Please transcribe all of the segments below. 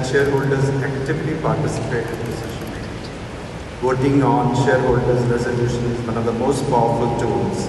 that shareholders actively participate in decision-making. Voting on shareholders' resolution is one of the most powerful tools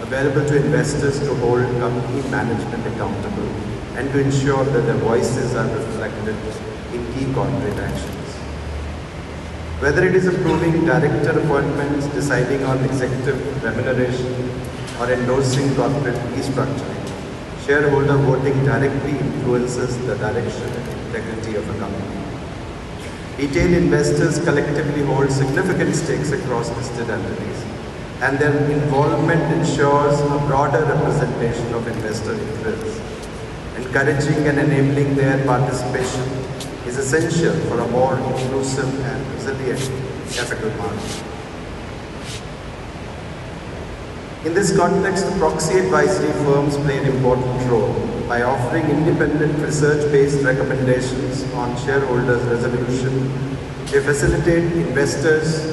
available to investors to hold company management accountable and to ensure that their voices are reflected in key corporate actions. Whether it is approving director appointments, deciding on executive remuneration, or endorsing corporate restructuring, shareholder voting directly influences the direction and integrity of a company. Retail investors collectively hold significant stakes across listed entities, and their involvement ensures a broader representation of investor interests. Encouraging and enabling their participation is essential for a more inclusive and resilient capital market. In this context, the proxy advisory firms play an important role by offering independent research-based recommendations on shareholders' resolution. They facilitate investors,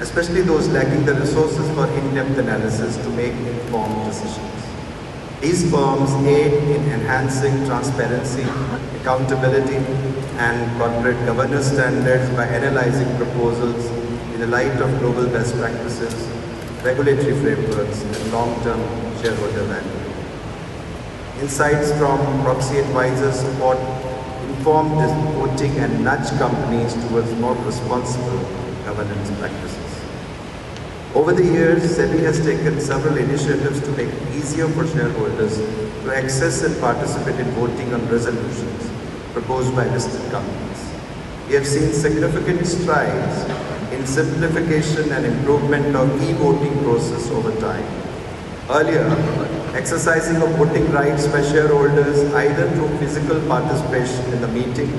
especially those lacking the resources for in-depth analysis, to make informed decisions. These firms aid in enhancing transparency, accountability, and corporate governance standards by analyzing proposals in the light of global best practices, regulatory frameworks, and long-term shareholder value. Insights from proxy advisors support informed voting and nudge companies towards more responsible governance practices. Over the years, SEBI has taken several initiatives to make it easier for shareholders to access and participate in voting on resolutions proposed by listed companies. We have seen significant strides in simplification and improvement of e-voting process over time. Earlier, exercising of voting rights by shareholders either through physical participation in the meeting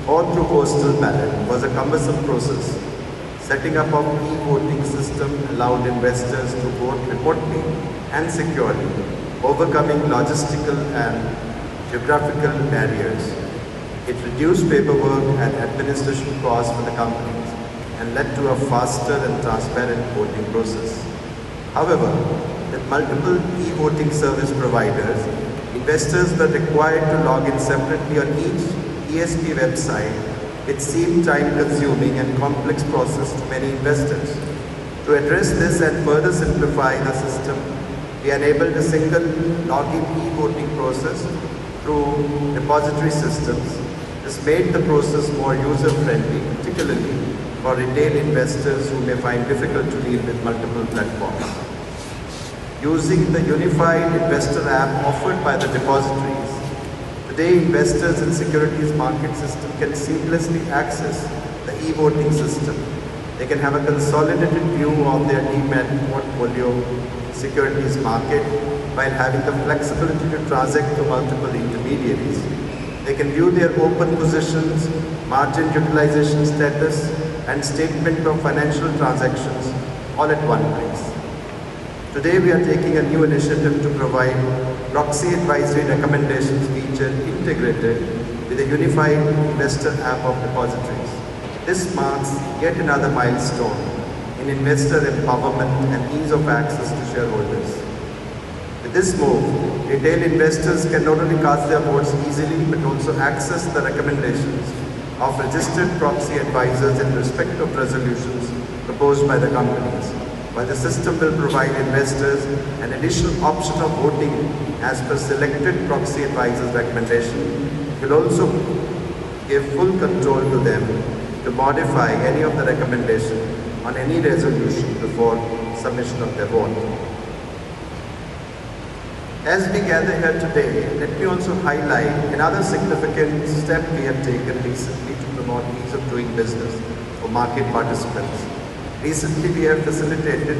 or through postal ballot was a cumbersome process. Setting up of e-voting system allowed investors to vote remotely and securely, overcoming logistical and geographical barriers. It reduced paperwork and administration costs for the companies and led to a faster and transparent voting process. However, with multiple e-voting service providers, investors were required to log in separately on each ESP website, which seemed time-consuming and complex process to many investors. To address this and further simplify the system, we enabled a single login e-voting process through depository systems. This made the process more user-friendly, particularly for retail investors who may find difficult to deal with multiple platforms. Using the unified investor app offered by the depositories, today investors in securities market system can seamlessly access the e-voting system. They can have a consolidated view of their demat portfolio securities market while having the flexibility to transact through multiple intermediaries. They can view their open positions, margin utilization status, and statement of financial transactions all at one place. Today we are taking a new initiative to provide Proxy Advisory Recommendations Feature integrated with a unified investor app of depositories. This marks yet another milestone in investor empowerment and ease of access to shareholders. With this move, retail investors can not only cast their votes easily but also access the recommendations of registered proxy advisors in respect of resolutions proposed by the companies. While the system will provide investors an additional option of voting as per selected proxy advisors' recommendation, it will also give full control to them to modify any of the recommendation on any resolution before submission of their vote. As we gather here today, let me also highlight another significant step we have taken recently to promote ease of doing business for market participants. Recently, we have facilitated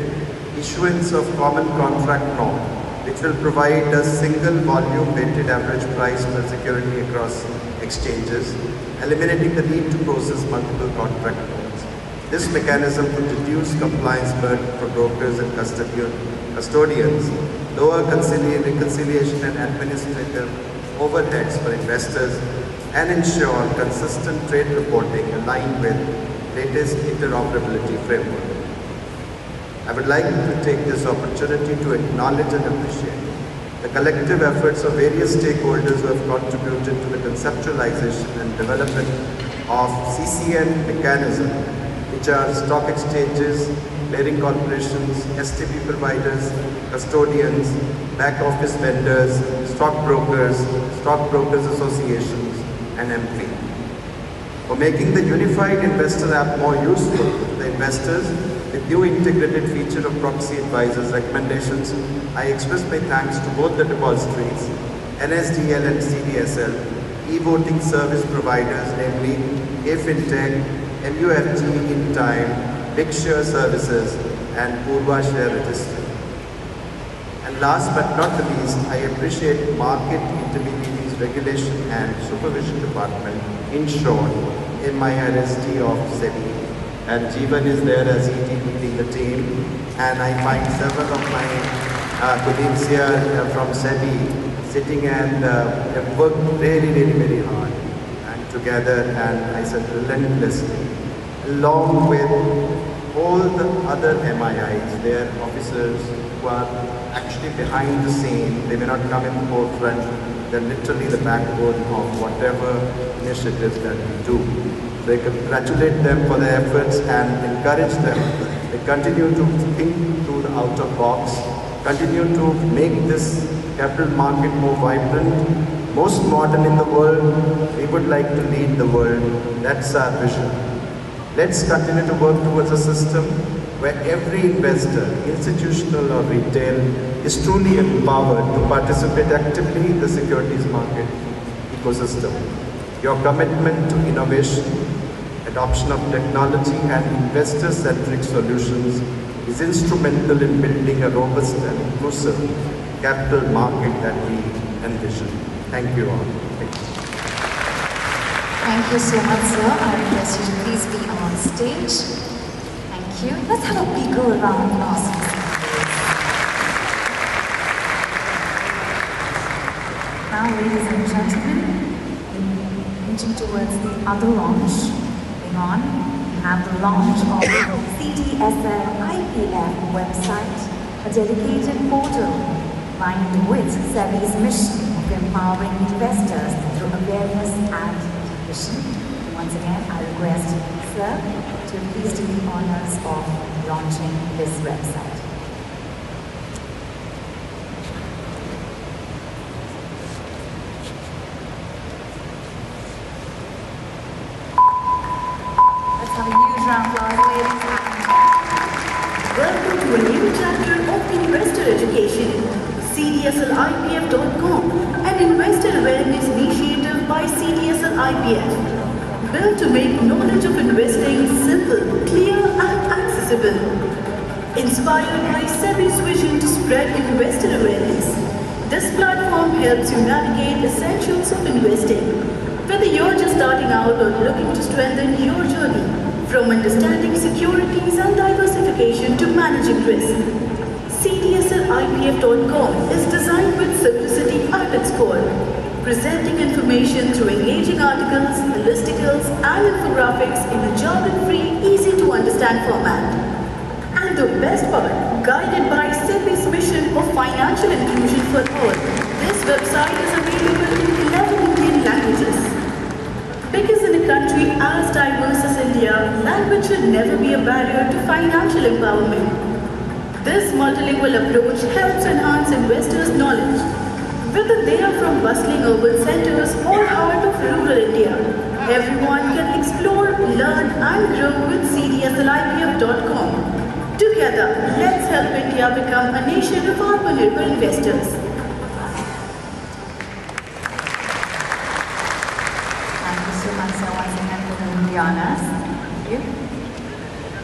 issuance of common contract norm, which will provide a single volume weighted average price per security across exchanges, eliminating the need to process multiple contract notes. This mechanism would reduce compliance burden for brokers and custodians, lower reconciliation and administrative overheads for investors, and ensure consistent trade reporting aligned with latest interoperability framework. I would like to take this opportunity to acknowledge and appreciate The collective efforts of various stakeholders who have contributed to the conceptualization and development of CCN mechanism, which are stock exchanges, clearing corporations, STP providers, custodians, back office vendors, stockbrokers associations, and MP. For making the unified investor app more useful to the investors, with new integrated feature of Proxy Advisor's recommendations, I express my thanks to both the depositories, NSDL and CDSL, e-voting service providers, namely eFintech, MUFG In Time, Big Share Services, and Purva Share Register. And last but not the least, I appreciate Market Intermediaries Regulation and Supervision Department, in short, MIRSD of SEBI. And Jeevan is there as ED leading the team. And I find several of my colleagues here from SEBI sitting and have worked really, very hard and together, and I said relentlessly, along with all the other MIIs, their officers who are actually behind the scene. They may not come in the forefront, they're literally the backbone of whatever initiatives that we do. So I congratulate them for their efforts and encourage them to continue to think through the outer box, continue to make this capital market more vibrant, most modern in the world. We would like to lead the world. That's our vision. Let's continue to work towards a system where every investor, institutional or retail, is truly empowered to participate actively in the securities market ecosystem. Your commitment to innovation, adoption of technology and investor-centric solutions is instrumental in building a robust and inclusive capital market that we envision. Thank you all. Thank you. Thank you so much, sir. I request you to please be on stage. Thank you. Let's have a big round of applause. Now, ladies and gentlemen, inching towards the other launch. Moving on, we have the launch of CDSL IPF website, a dedicated portal aligned with SEBI's mission of empowering investors through awareness and education. Once again, I request Sir to please do the honors of launching this website. Welcome to a new chapter of investor education. CDSLIPF.com, an investor awareness initiative by CDSL IPF, built to make knowledge of investing simple, clear and accessible. Inspired by SEBI's vision to spread investor awareness, this platform helps you navigate essentials of investing. Whether you're just starting out or looking to strengthen your journey, from understanding securities and diversification to managing risk, CDSLIPF.com is designed with simplicity at its core, presenting information through engaging articles, listicles, and infographics in a jargon-free, easy-to-understand format. And the best part, guided by SEBI's mission of financial inclusion for all, this website is available in 11 Indian languages. Because in a country as diverse as India, language should never be a barrier to financial empowerment. This multilingual approach helps enhance investors' knowledge. Whether they are from bustling urban centers or heart of rural India, everyone can explore, learn and grow with CDSLIPF.com. Together, let's help India become a nation of Atmanirbhar investors. Thank you.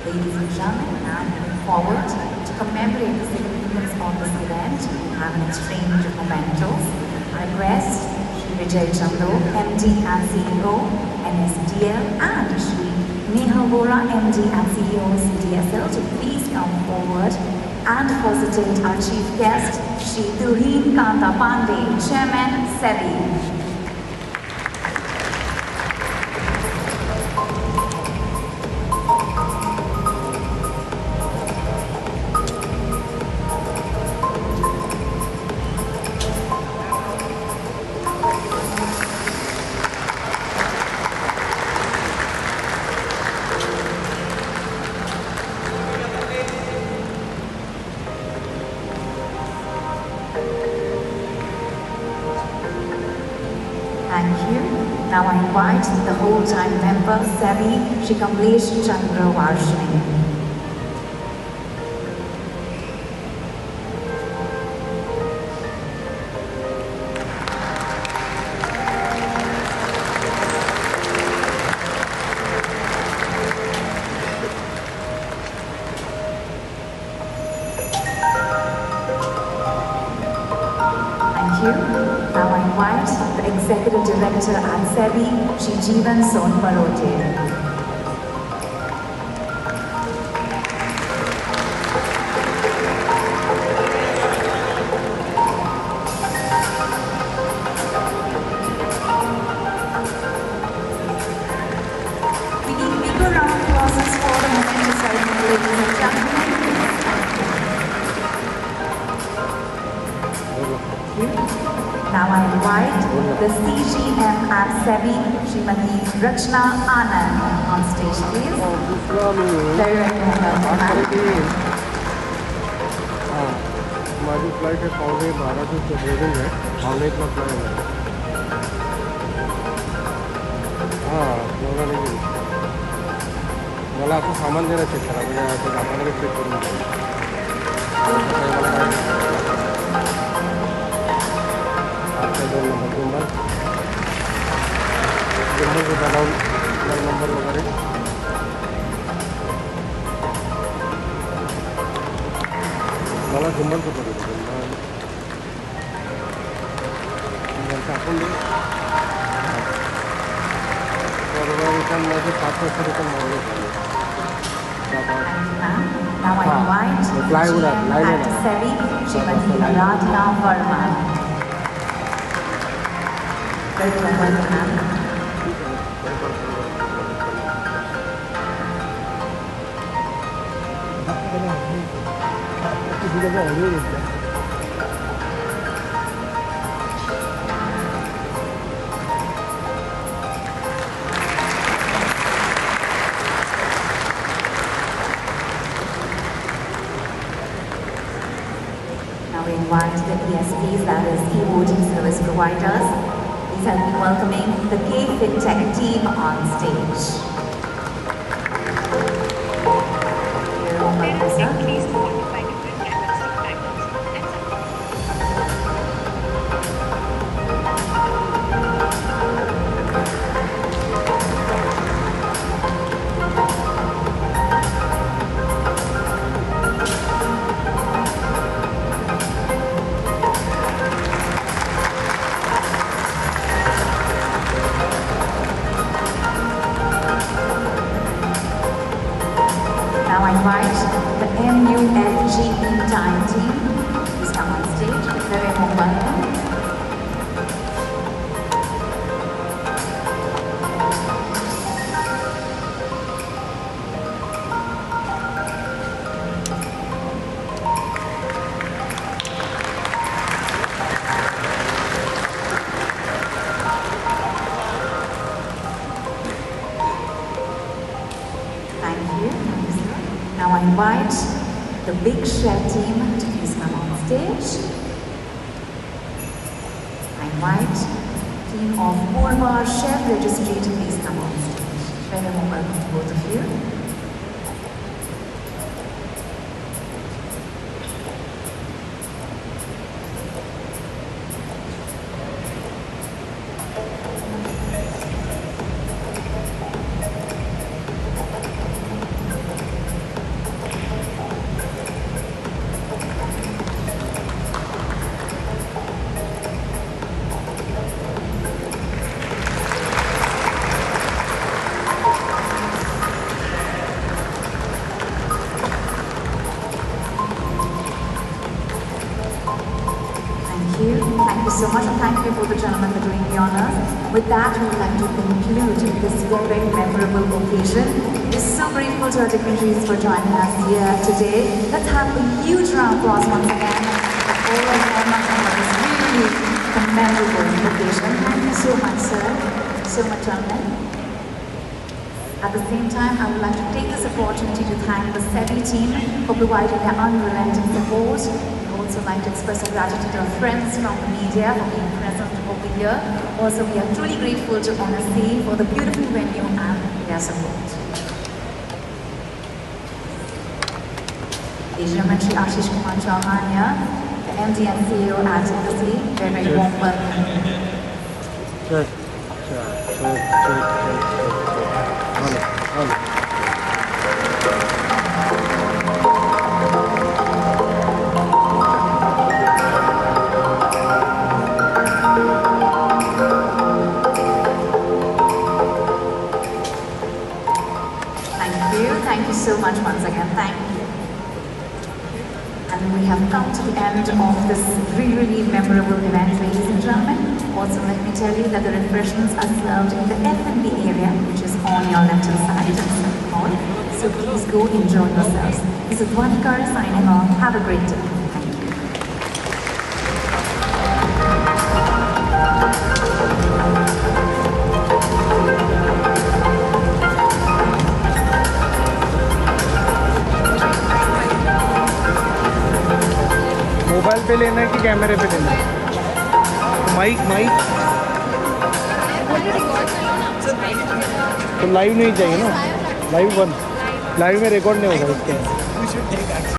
Ladies and gentlemen, now moving forward to commemorate the significance of this event, we have an exchange of mementos. I request Shri Vijay Chandu, MD and CEO, NSDL, and Shri Nehal Vora, MD and CEO, CDSL, to please come forward and facilitate our chief guest, Shri Tuhin Kanta Pandey, Chairman, SEBI. Now I invite the whole-time member, SEBI, Shri Kamlesh Chandra Varshini. Now I invite the Executive Director at SEBI, Shri Jeevan Sonparote. We need bigger round of applause for the momentous ceremony, ladies and gentlemen. Now I invite the CGM at SEBI, Srimati Rachna Anand, on stage, please. Very welcome. हमारी flight है 12:30 से boarding है, 12:30 flight है। हाँ, बोला नहीं बोला आपको सामान देना चेक करा मुझे आपको सामान के चेक करूँगा। आपका जो नंबर को डाउन नंबर वगैरह मला जुम्मन को पड़ेगा Now I invite GM at SEBI, Srimati Aradhana Verma. Very welcome. Now we invite the ESPs, that is e-voting service providers. Please help me welcoming the K-FinTech team on stage. Please qualify different diagnostic factors. Now I invite the MUFG time team. Please come on stage. Very warm welcome. Thank you. Now I invite the Big Share team to please come on stage. I invite team of Purva Share Registry to please come on stage. Very warm welcome to both of you. Thank you so much, and thank you for the gentlemen for doing the honors. With that, we would like to conclude this very memorable occasion. We're so grateful to our dignitaries for joining us here today. Let's have a huge round of applause once again for all of them for this really memorable occasion. Thank you so much, sir. Thank you so much, gentlemen. At the same time, I would like to take this opportunity to thank the SEBI team for providing their unrelenting support. I would also like to express our gratitude to our friends from the media for being present, for being here. Also, we are truly grateful to NSC for the beautiful venue and their support. Shri Ashish Kumar Chauhan here, the MD and CEO at NSC. Very warm welcome. Thank you so much once again. Thank you. And we have come to the end of this really memorable event, ladies and gentlemen. Also, let me tell you that the refreshments are served in the F&B area, which is on your left-hand side and second hall. So please go enjoy yourselves. This is Dwanikara signing off. Have a great day. Thank you. Mobile पे लेना है कि कैमरे पे लेना है? Mic तो live नहीं चाहिए ना, लाइव में रिकॉर्ड नहीं होगा इसके।